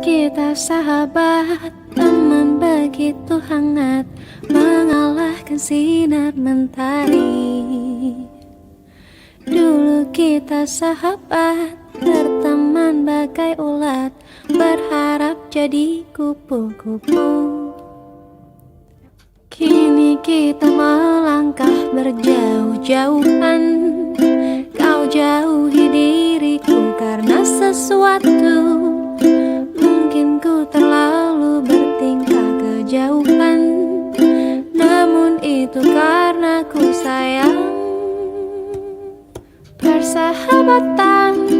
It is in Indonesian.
kita sahabat, teman begitu hangat, mengalahkan sinar mentari. Dulu kita sahabat, berteman bagai ulat, berharap jadi kupu-kupu. Kini kita melangkah berjauh-jauhan, kau jauhi diriku karena sesuatu. Mungkin ku terlalu bertingkah kejauhan, namun itu karena ku sayang. Persahabatan